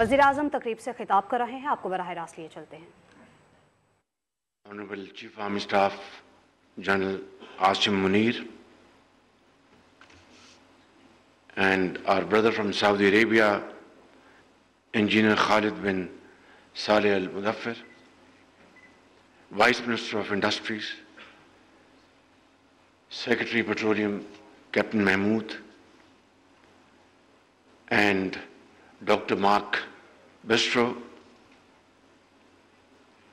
वज़ीर-ए-आज़म तकरीब से खिताब कर रहे हैं, आपको बराह रास्त लिए चलते हैं। Honorable Chief Army Staff General Asim Munir and our brother from Saudi Arabia, Engineer Khalid bin Saleh Al Mudaffir, Vice Minister of Industries, Secretary Petroleum Captain Mahmood, and Dr. Mark Bistro,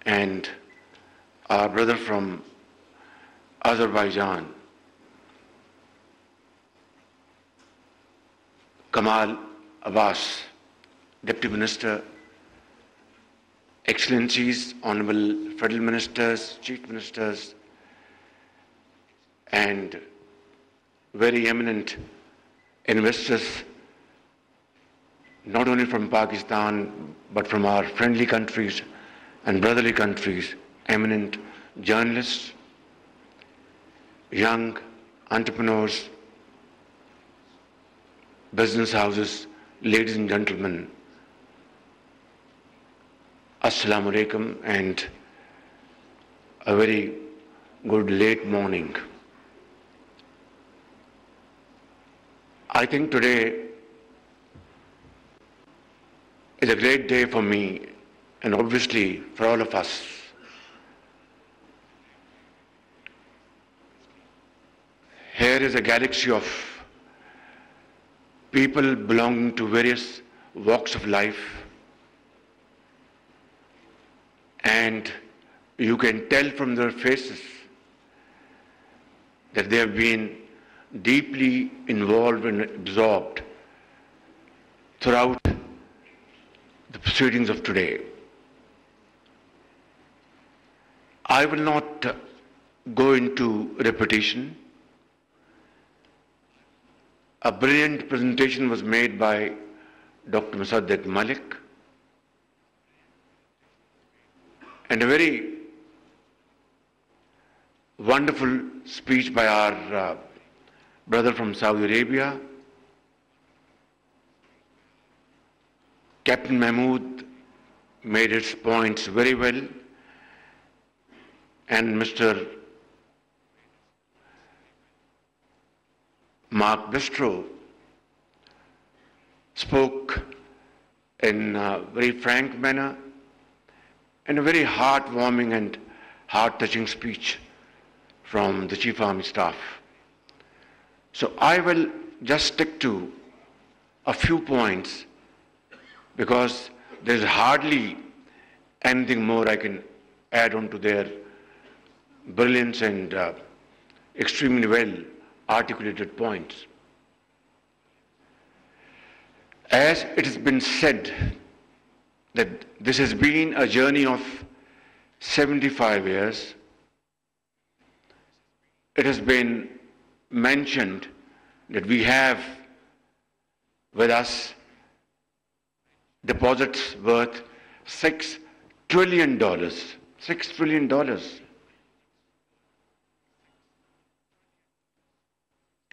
and our brother from Azerbaijan, Kamal Abbas, Deputy Minister, Excellencies, Honorable Federal Ministers, Chief Ministers, and very eminent investors, not only from Pakistan, but from our friendly countries and brotherly countries, eminent journalists, young entrepreneurs, business houses, ladies and gentlemen, Assalamu alaikum and a very good late morning. I think today is a great day for me and obviously for all of us. Here is a galaxy of people belonging to various walks of life, and you can tell from their faces that they have been deeply involved and absorbed throughout the proceedings of today. I will not go into repetition. A brilliant presentation was made by Dr. Musaddiq Malik, and a very wonderful speech by our brother from Saudi Arabia. Captain Mahmood made his points very well, and Mr. Mark Bistro spoke in a very frank manner and a very heartwarming and heart-touching speech from the Chief Army Staff. So I will just stick to a few points because there's hardly anything more I can add on to their brilliance and extremely well articulated points. As it has been said that this has been a journey of 75 years, it has been mentioned that we have with us deposits worth $6 trillion. $6 trillion.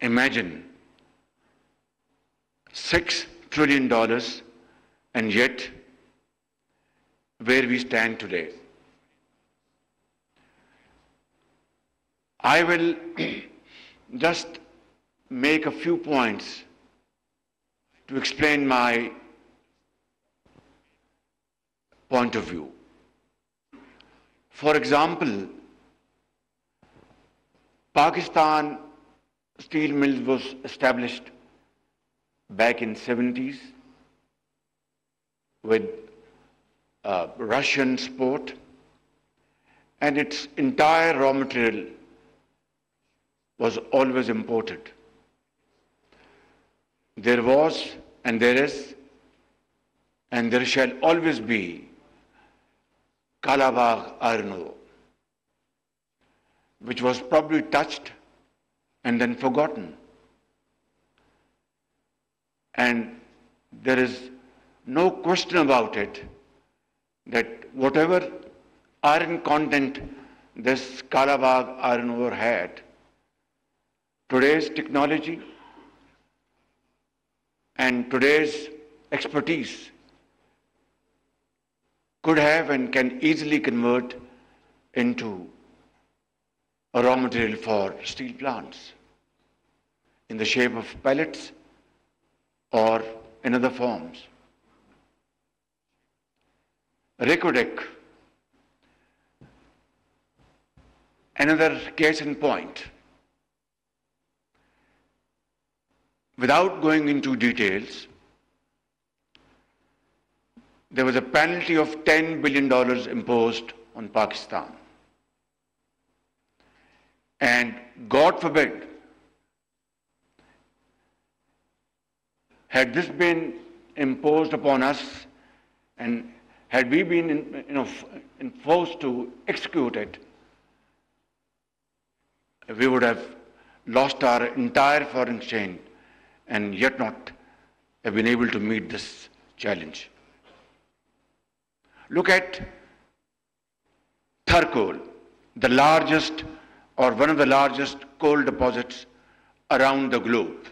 Imagine $6 trillion, and yet where we stand today. I will just make a few points to explain my point of view. For example, Pakistan Steel Mills was established back in 70s with Russian support, and its entire raw material was always imported. There was, and there is, and there shall always be Kalabagh iron ore, which was probably touched and then forgotten. And there is no question about it that whatever iron content this Kalabagh iron ore had, today's technology and today's expertise could have and can easily convert into a raw material for steel plants in the shape of pellets or in other forms. Recordec, another case in point. Without going into details, there was a penalty of $10 billion imposed on Pakistan. And God forbid, had this been imposed upon us and had we been forced to execute it, we would have lost our entire foreign exchange and yet not have been able to meet this challenge. Look at Tharkol, the largest or one of the largest coal deposits around the globe.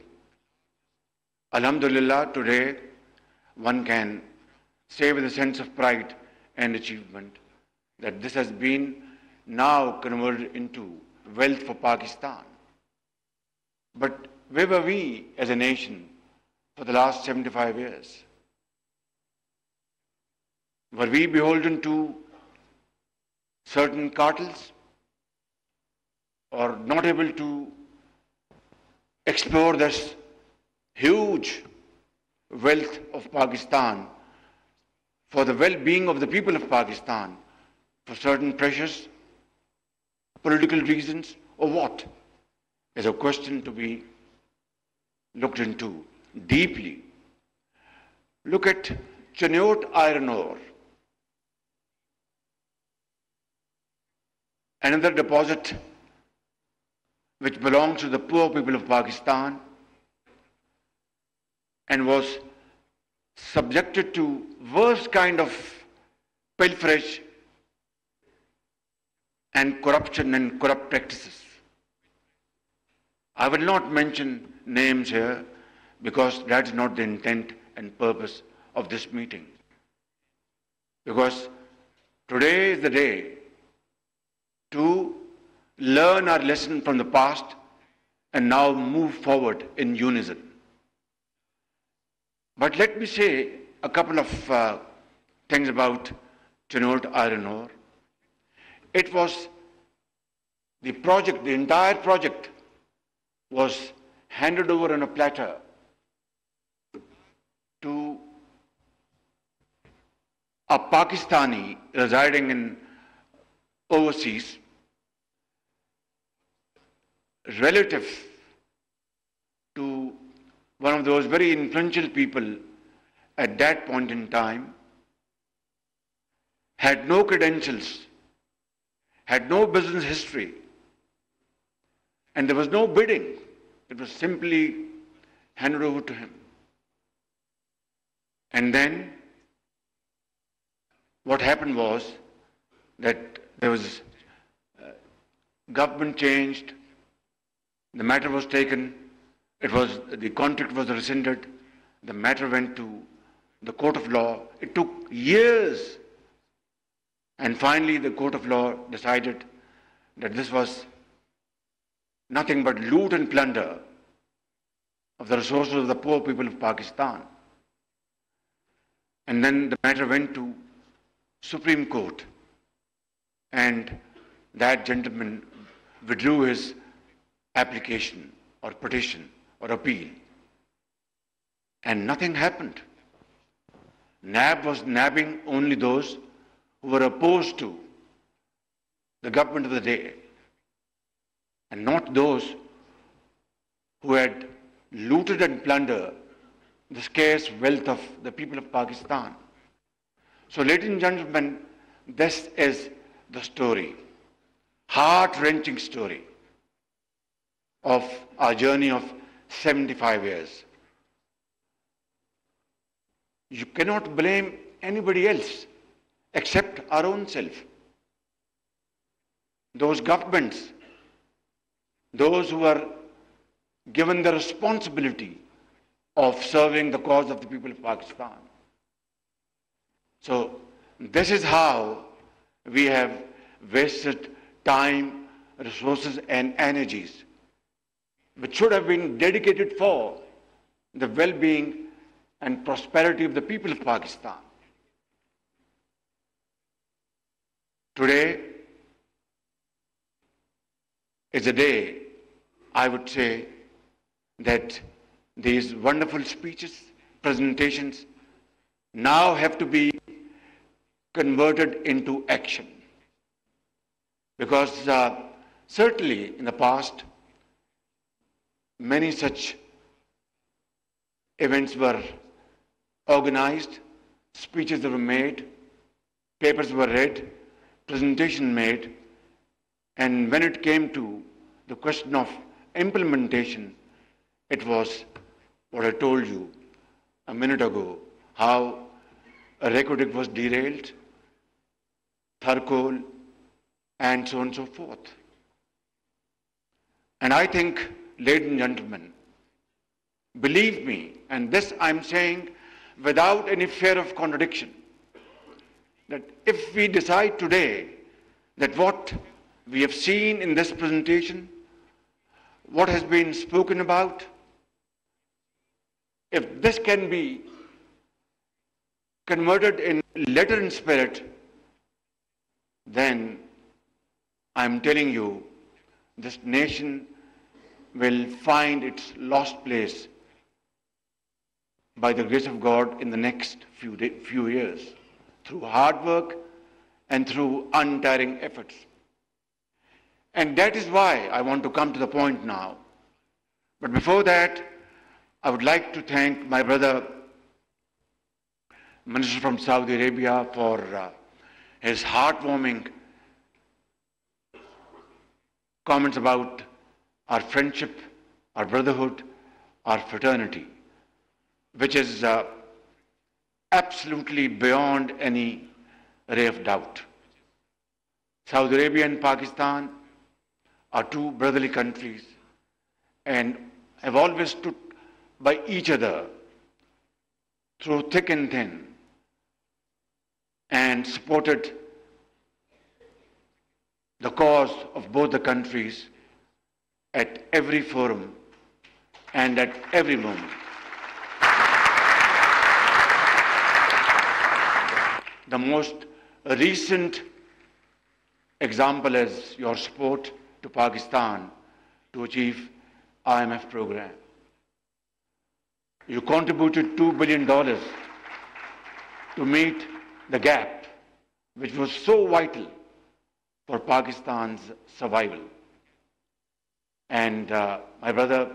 Alhamdulillah, today one can say with a sense of pride and achievement that this has been now converted into wealth for Pakistan. But where were we as a nation for the last 75 years? Were we beholden to certain cartels or not able to explore this huge wealth of Pakistan for the well-being of the people of Pakistan for certain pressures, political reasons, or what? Is a question to be looked into deeply. Look at Cheniot iron ore, another deposit which belongs to the poor people of Pakistan and was subjected to worst kind of pilferage and corruption and corrupt practices. I will not mention names here because that is not the intent and purpose of this meeting. Because today is the day to learn our lesson from the past and now move forward in unison. But let me say a couple of things about Cheniot iron ore. It was the project, the entire project was handed over on a platter to a Pakistani residing in overseas, relative to one of those very influential people at that point in time, had no credentials, had no business history, and there was no bidding. It was simply handed over to him. And then what happened was that there was government changed, the matter was taken, the contract was rescinded, the matter went to the court of law. It took years. And finally the court of law decided that this was nothing but loot and plunder of the resources of the poor people of Pakistan. And then the matter went to Supreme Court, and that gentleman withdrew his application or petition or appeal, and nothing happened. NAB was nabbing only those who were opposed to the government of the day, and not those who had looted and plundered the scarce wealth of the people of Pakistan. So, ladies and gentlemen, this is the story, heart-wrenching story of our journey of 75 years. You cannot blame anybody else except our own self. Those governments, those who are given the responsibility of serving the cause of the people of Pakistan. So this is how we have wasted time, resources and energies which should have been dedicated for the well-being and prosperity of the people of Pakistan. Today is a day, I would say, that these wonderful speeches, presentations now have to be converted into action. Because certainly in the past, many such events were organized, speeches were made, papers were read, presentation made, and when it came to the question of implementation, it was what I told you a minute ago, how a record was derailed, Tharkol, and so on and so forth. And I think, ladies and gentlemen, believe me, and this I'm saying without any fear of contradiction, that if we decide today that what we have seen in this presentation, what has been spoken about, if this can be converted in letter and spirit, then I'm telling you, this nation will find its lost place by the grace of God in the next few years, through hard work and through untiring efforts. And that is why I want to come to the point now. But before that, I would like to thank my brother, Minister from Saudi Arabia, for his heartwarming comments about our friendship, our brotherhood, our fraternity, which is absolutely beyond any ray of doubt. Saudi Arabia and Pakistan are two brotherly countries and have always stood by each other through thick and thin and supported the cause of both the countries at every forum and at every moment. The most recent example is your support to Pakistan to achieve IMF program. You contributed $2 billion to meet the gap, which was so vital for Pakistan's survival. And my brother,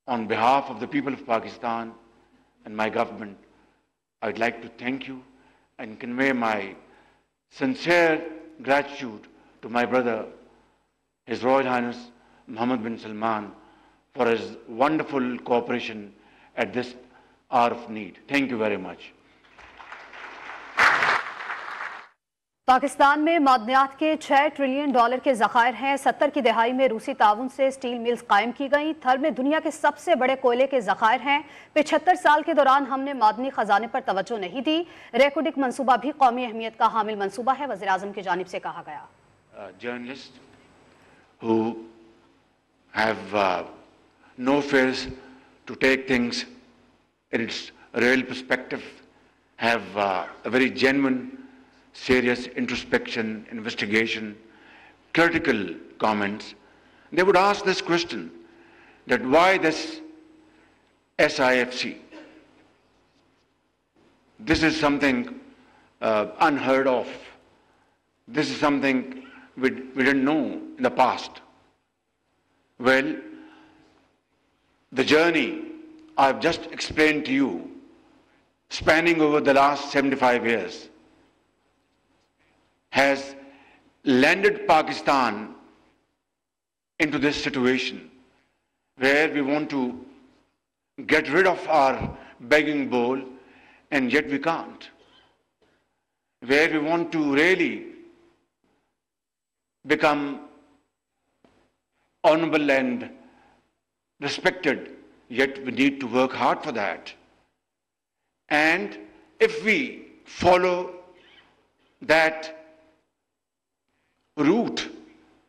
on behalf of the people of Pakistan and my government, I'd like to thank you and convey my sincere gratitude to my brother, His Royal Highness Mohammed bin Salman, for his wonderful cooperation at this hour of need. Thank you very much. Pakistan में मादनियात के $6 trillion के ज़खायर हैं। 70 की दहाई में रूसी ताउन से स्टील मिल्स कायम की गई। थर में दुनिया के सबसे बड़े कोयले के ज़खायर हैं। 75 साल के दौरान हमने मादनी खजाने पर तवज्जो नहीं दी। रेकोडिक मंसूबा भी कौमी अहमियत का हामिल मंसूबा है, वज़ीर आज़म की जानिब से कहा गया। Journalists who have no fears to take things in its real perspective, have a very genuine, serious introspection, investigation, critical comments. They would ask this question, that why this SIFC? This is something unheard of. This is something we didn't know in the past. Well, the journey I've just explained to you, spanning over the last 75 years, has landed Pakistan into this situation where we want to get rid of our begging bowl and yet we can't. Where we want to really become honorable and respected, yet we need to work hard for that. And if we follow that route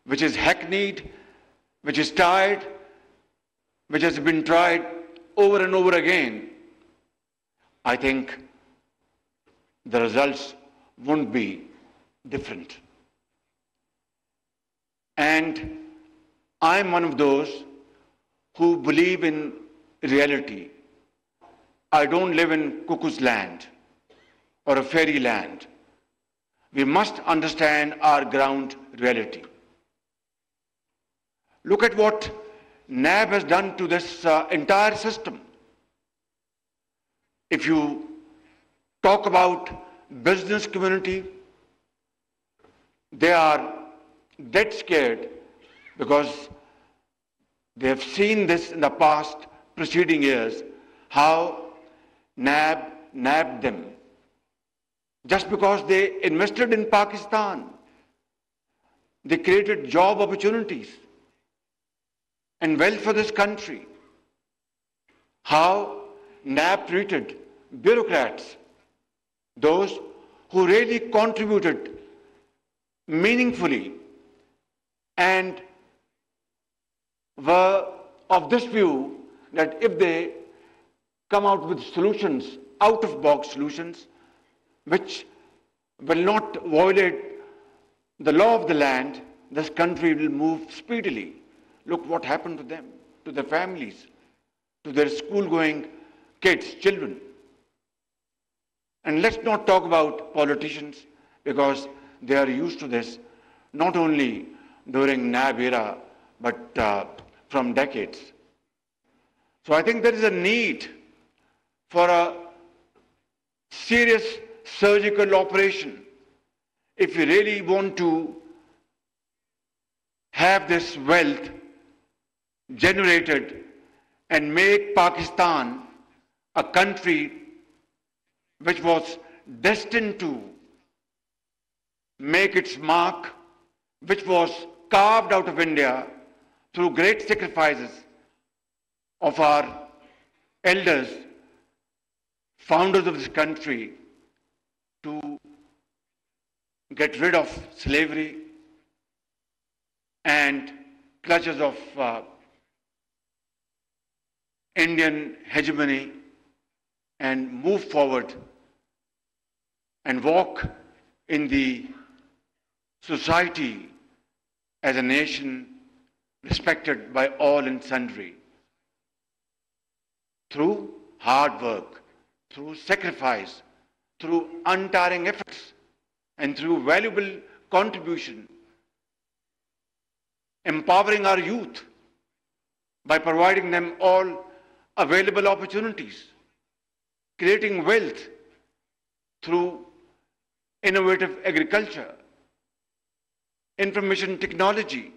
which is hackneyed, which is tired, which has been tried over and over again, I think the results won't be different. And I'm one of those who believe in reality. I don't live in cuckoo's land or a fairy land. We must understand our ground reality. Look at what NAB has done to this entire system. If you talk about business community, they are dead scared because they have seen this in the past preceding years, how NAB nabbed them. Just because they invested in Pakistan, they created job opportunities and wealth for this country. How NAB treated bureaucrats, those who really contributed meaningfully and were of this view that if they come out with solutions, out-of-box solutions, which will not violate the law of the land, this country will move speedily. Look what happened to them, to their families, to their school-going kids, children. And let's not talk about politicians because they are used to this, not only during NAB era, but from decades. So I think there is a need for a serious surgical operation if we really want to have this wealth generated and make Pakistan a country which was destined to make its mark, which was carved out of India through great sacrifices of our elders, founders of this country, to get rid of slavery and clutches of Indian hegemony and move forward and walk in the society as a nation respected by all and sundry. Through hard work, through sacrifice, through untiring efforts, and through valuable contribution, empowering our youth by providing them all available opportunities, creating wealth through innovative agriculture, information technology,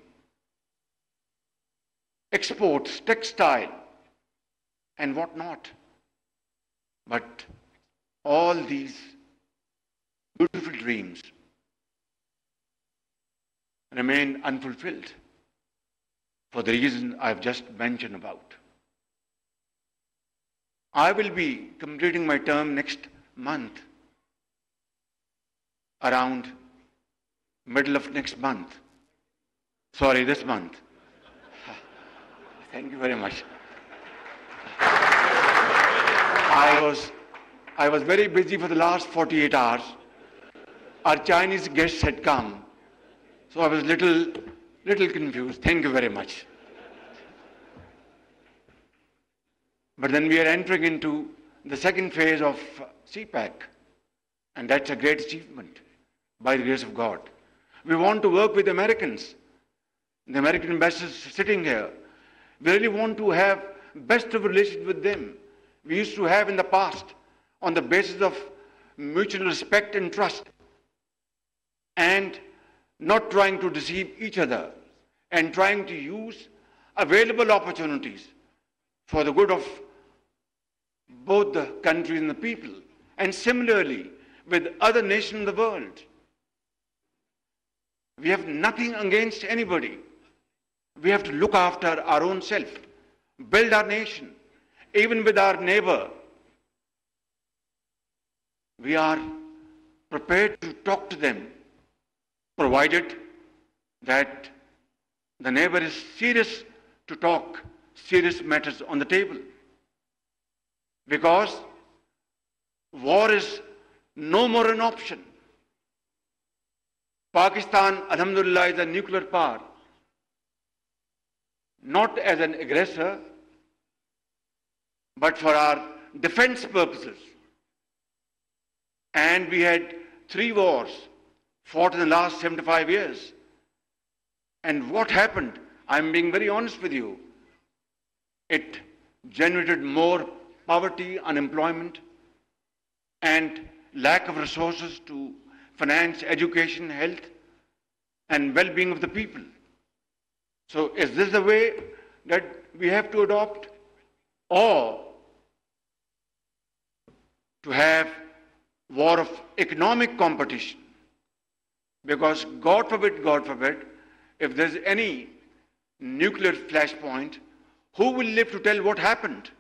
exports, textile, and whatnot. But all these beautiful dreams remain unfulfilled for the reason I've just mentioned about. I will be completing my term next month, around middle of next month. Sorry, this month. Thank you very much. I was very busy for the last 48 hours. Our Chinese guests had come, so I was little confused. Thank you very much. But then we are entering into the second phase of CPAC, and that's a great achievement by the grace of God. We want to work with Americans, the American ambassadors sitting here. We really want to have best of relations with them. We used to have in the past on the basis of mutual respect and trust and not trying to deceive each other and trying to use available opportunities for the good of both the countries and the people, and similarly with other nations in the world. We have nothing against anybody. We have to look after our own self, build our nation, even with our neighbor. We are prepared to talk to them, provided that the neighbor is serious to talk serious matters on the table. Because war is no more an option. Pakistan, alhamdulillah, is a nuclear power, not as an aggressor, but for our defense purposes. And we had 3 wars fought in the last 75 years. And what happened? I'm being very honest with you. It generated more poverty, unemployment, and lack of resources to finance education, health, and well-being of the people. So is this the way that we have to adopt? Or to have war of economic competition? Because God forbid, if there's any nuclear flashpoint, who will live to tell what happened?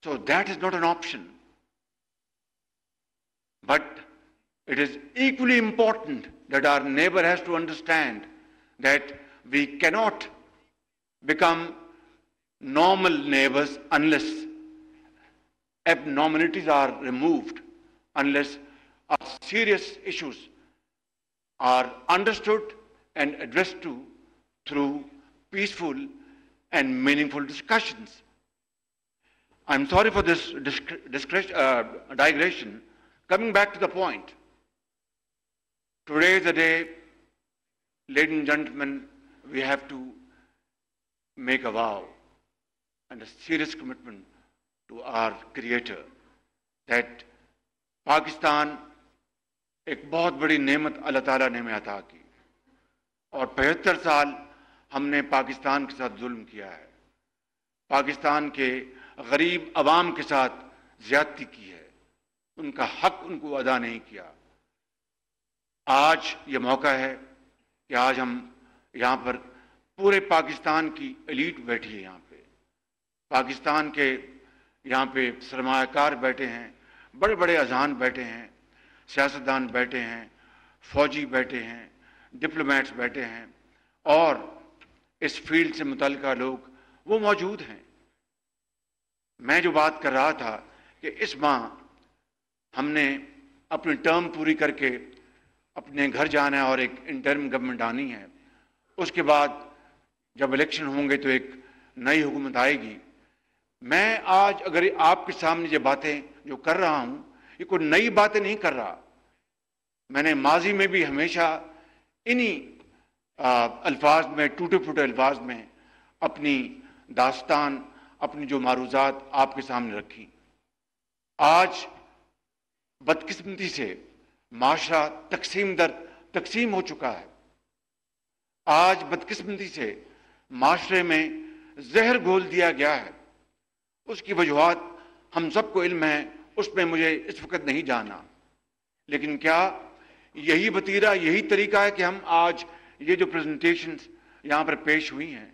So that is not an option. But it is equally important that our neighbor has to understand that we cannot become normal neighbors unless abnormalities are removed, unless our serious issues are understood and addressed to through peaceful and meaningful discussions. I'm sorry for this digression. Coming back to the point, today is the day, ladies and gentlemen, we have to make a vow and a serious commitment to our Creator that Pakistan ایک بہت بڑی نعمت اللہ تعالیٰ نے ہمیں عطا کی اور 75 سال ہم نے پاکستان کے ساتھ ظلم کیا ہے، پاکستان کے غریب عوام کے ساتھ زیادتی کی ہے، ان کا حق ان کو ادا نہیں کیا. آج یہ موقع ہے کہ آج ہم یہاں پر پورے پاکستان کی ایلیٹ بیٹھی ہے، یہاں پہ پاکستان کے یہاں پہ سرمایہ کار بیٹھے ہیں، بڑے بڑے اذہان بیٹھے ہیں، سیاستدان بیٹھے ہیں، فوجی بیٹھے ہیں، ڈپلومیٹس بیٹھے ہیں، اور اس فیلڈ سے متعلقہ لوگ وہ موجود ہیں. میں جو بات کر رہا تھا کہ اس ماہ ہم نے اپنی ٹرم پوری کر کے اپنے گھر جانا ہے اور ایک انٹرم گورنمنٹ آنی ہے. اس کے بعد جب الیکشن ہوں گے تو ایک نئی حکومت آئے گی. میں آج اگر آپ کے سامنے یہ باتیں جو کر رہا ہوں یہ کوئی نئی باتیں نہیں کر رہا. میں نے ماضی میں بھی ہمیشہ انہی الفاظ میں، ٹوٹے پھوٹے الفاظ میں اپنی داستان، اپنی جو معروضات آپ کے سامنے رکھی. آج بدقسمتی سے معاشرہ تقسیم ہو چکا ہے. آج بدقسمتی سے معاشرے میں زہر گھول دیا گیا ہے. اس کی وجوہات ہم سب کو علم ہے، اس میں مجھے اس وقت نہیں جانا. لیکن کیا یہی وتیرہ، یہی طریقہ ہے کہ ہم آج یہ جو پریزنٹیشنز یہاں پر پیش ہوئی ہیں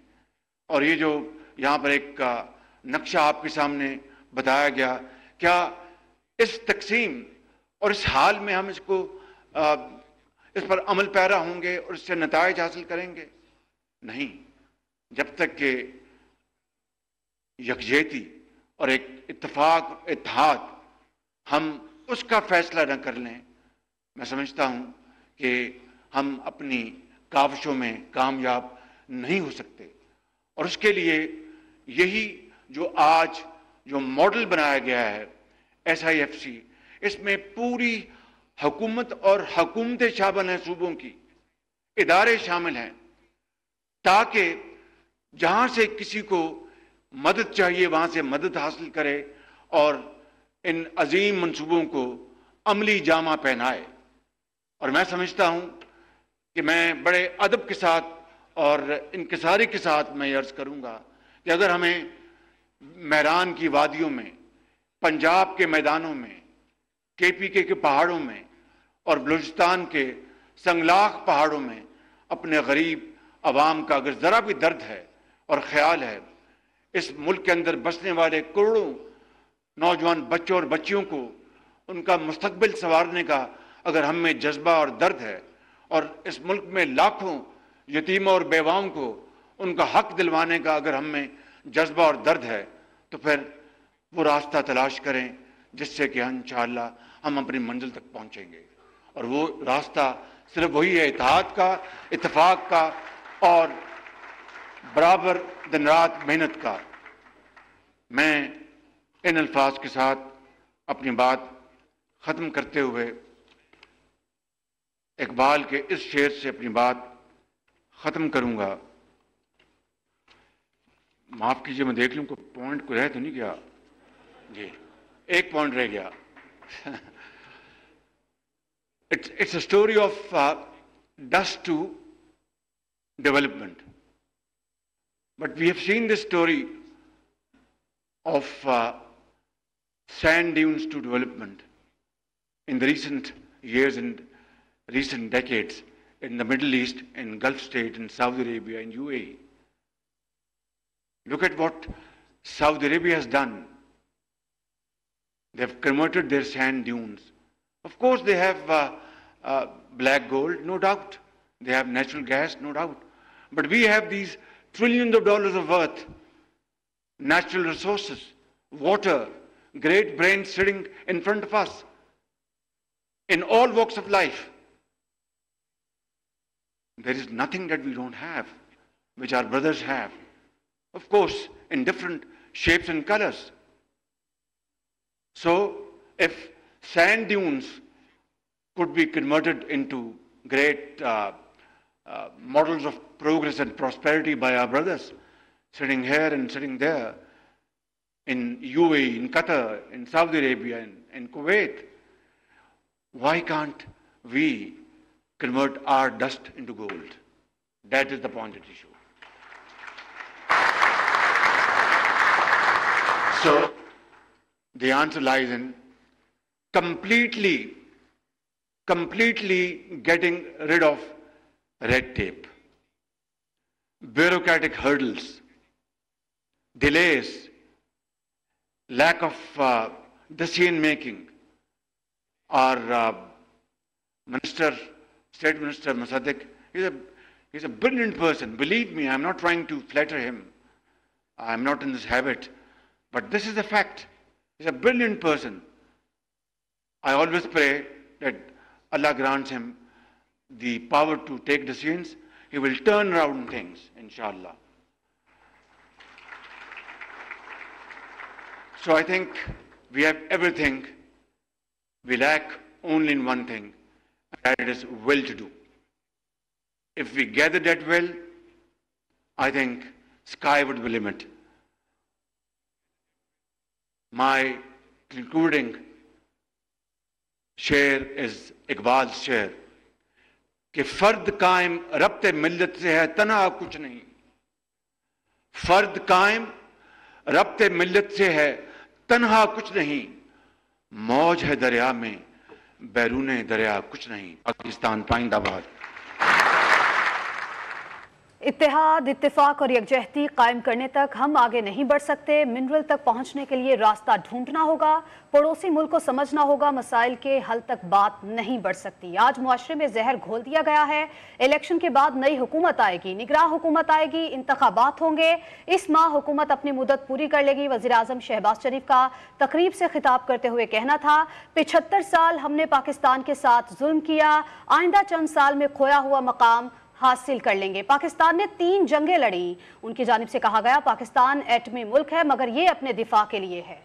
اور یہ جو یہاں پر ایک نقشہ آپ کے سامنے بتایا گیا، کیا اس تقسیم اور اس حال میں ہم اس پر عمل پیرا ہوں گے اور اس سے نتائج حاصل کریں گے؟ نہیں. جب تک کہ یکجہتی اور ایک اتفاق، اتحاد ہم اس کا فیصلہ نہ کر لیں، میں سمجھتا ہوں کہ ہم اپنی کاوشوں میں کامیاب نہیں ہو سکتے. اور اس کے لیے یہی جو آج جو ماڈل بنایا گیا ہے SIFC، اس میں پوری حکومت اور حکومت شامل ہیں، صوبوں کی ادارے شامل ہیں، تاکہ جہاں سے کسی کو مدد چاہیے وہاں سے مدد حاصل کرے اور ان عظیم منصوبوں کو عملی جامہ پہنائے. اور میں سمجھتا ہوں کہ میں بڑے ادب کے ساتھ اور انکساری کے ساتھ میں عرض کروں گا کہ اگر ہمیں میران کی وادیوں میں، پنجاب کے میدانوں میں، KPK کے پہاڑوں میں اور بلوچستان کے سنگلاخ پہاڑوں میں اپنے غریب عوام کا اگر ذرا بھی درد ہے اور خیال ہے، اس ملک کے اندر بسنے والے کروڑوں نوجوان بچوں اور بچیوں کو उनका मुस्तकबिल संवारने का अगर हम में जज्बा और दर्द है, और इस मुल्क में लाखों यतीमों और बेवाओं को उनका हक दिलवाने का अगर हम में जज्बा और दर्द है, तो फिर वो रास्ता तलाश करें जिससे कि इंशाअल्लाह हम अपनी मंजिल तक पहुंचेंगे। और वो रास्ता सिर्फ वही है इत्तेहाद का, इत्तेफाक का और बराबर दिन रात मेहनत का। मैं इन अल्फाज के साथ अपनी बात ख़त्म करते हुए इकबाल के इस शेर से अपनी बात ख़त्म करूँगा। माफ़ कीजिए, मैं देख लूँ कोई पॉइंट को रह तो नहीं गया जी, एक पॉइंट रह गया। It's a story of dust to development. But we have seen this story of sand dunes to development in the recent years and recent decades in the Middle East, in Gulf state, in Saudi Arabia, in UAE. Look at what Saudi Arabia has done. They have converted their sand dunes. Of course, they have black gold, no doubt. They have natural gas, no doubt. But we have these trillions of dollars of worth, natural resources, water, great brains sitting in front of us in all walks of life. There is nothing that we don't have, which our brothers have. Of course, in different shapes and colors. So, if sand dunes could be converted into great models of progress and prosperity by our brothers, sitting here and sitting there, in UAE, in Qatar, in Saudi Arabia, in Kuwait, why can't we convert our dust into gold? That is the point at issue. So, the answer lies in completely getting rid of red tape, bureaucratic hurdles, delays, lack of decision making. Our State Minister Musaddiq, he's a brilliant person. Believe me, I'm not trying to flatter him. I'm not in this habit. But this is a fact. He's a brilliant person. I always pray that Allah grants him the power to take decisions. He will turn around things, inshallah. So I think we have everything. We lack only in one thing, and that is will to do. If we gather that will, I think sky would be the limit. My concluding शेर is Iqbal शेर कि फर्द कायम रब्ते मिल्लत से है तन्हा कुछ नहीं, फर्द कायम रब्ते मिल्लत से है तन्हा कुछ नहीं, मौज है दरिया में बैरूने दरिया कुछ नहीं। पाकिस्तान पाइंदाबाद। इत्तेहाद, इत्तेफाक और यकजहती कायम करने तक हम आगे नहीं बढ़ सकते। मिनरल तक पहुंचने के लिए रास्ता ढूंढना होगा, पड़ोसी मुल्क को समझना होगा। मसाइल के हल तक बात नहीं बढ़ सकती। आज मुआशरे में जहर घोल दिया गया है। इलेक्शन के बाद नई हुकूमत आएगी, निगरान हुकूमत आएगी, इंतखाबात होंगे। इस माह हुकूमत अपनी मुद्दत पूरी कर लेगी। वज़ीर आज़म शहबाज शरीफ का तकरीब से खिताब करते हुए कहना था, 75 साल हमने पाकिस्तान के साथ जुल्म किया, आइंदा चंद साल में खोया हुआ मकाम हासिल कर लेंगे। पाकिस्तान ने 3 जंगें लड़ी। उनकी जानिब से कहा गया, पाकिस्तान एटमी मुल्क है मगर ये अपने दिफा के लिए है।